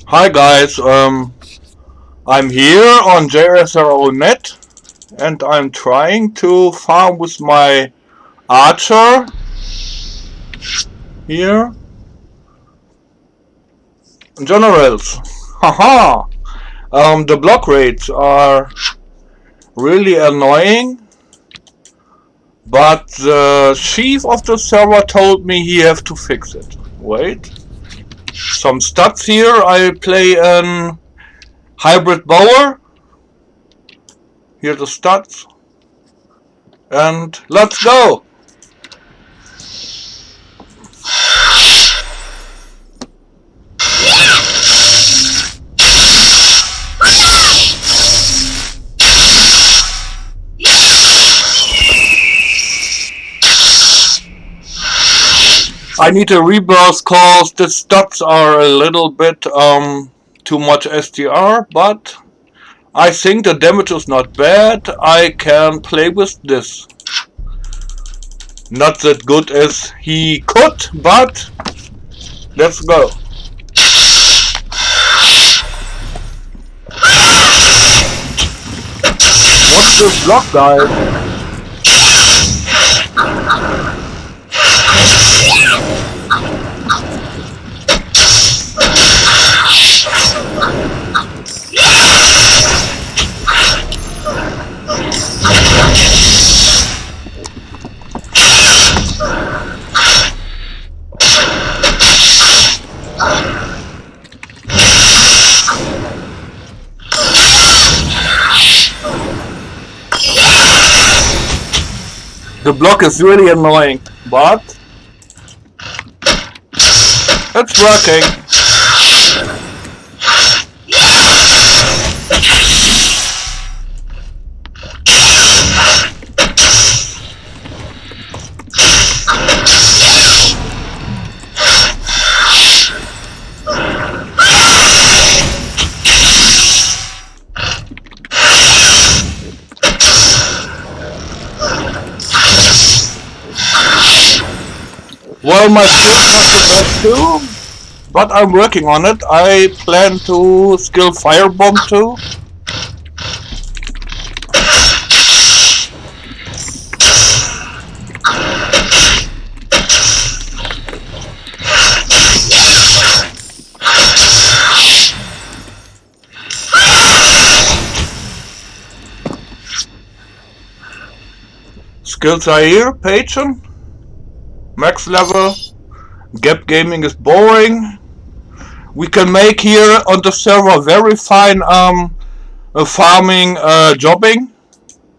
Hi guys, I'm here on JSRO.net and I'm trying to farm with my archer here. Generals. Haha! The block rates are really annoying, but the chief of the server told me he have to fix it. Wait. Some stats here. I play an hybrid bower. Here the stats. And let's go! I need a rebirth cause the stats are a little bit too much STR, but I think the damage is not bad. I can play with this. Not that good as he could, but let's go. What's this block, guys? The block is really annoying, but it's working. Well, my skill's not the best too, but I'm working on it. I plan to skill Firebomb too. Skills are here, Patron. Max level. Gap gaming is boring. We can make here on the server very fine farming, jobbing,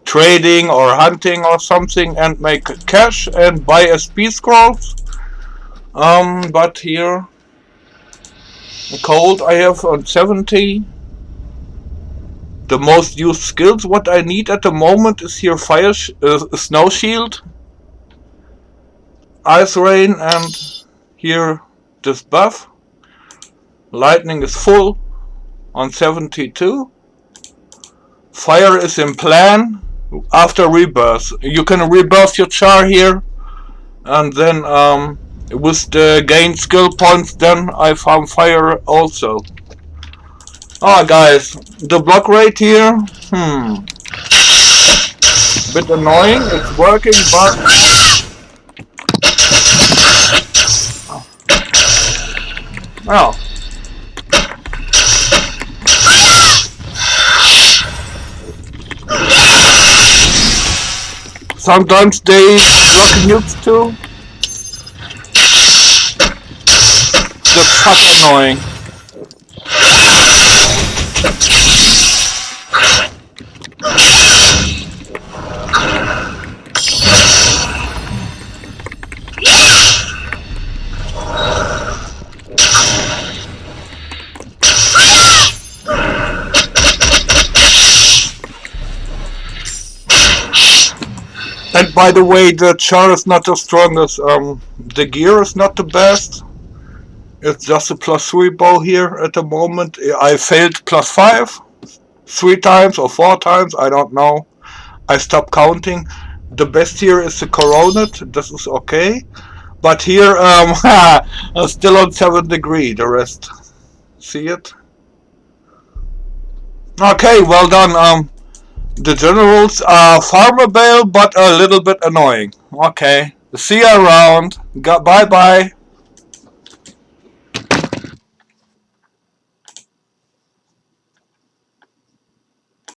trading or hunting or something, and make cash and buy SP scrolls. But here cold I have on 70. The most used skills what I need at the moment is here fire snow shield, ice rain, and here this buff. Lightning is full on 72. Fire is in plan after rebirth. You can rebirth your char here, and then with the gained skill points then I farm fire also. Ah guys, the block rate here, bit annoying. It's working, but well, sometimes they block nukes too. That's fucking annoying. And by the way, the char is not the strongest. The gear is not the best. It's just a +3 bow here at the moment. I failed +5 3 times or 4 times, I don't know. I stopped counting. The best here is the Coronet. This is okay. But here, still on 7 degree, the rest. See it? Okay, well done. The generals are farmable but a little bit annoying. Okay, see you around. Bye bye.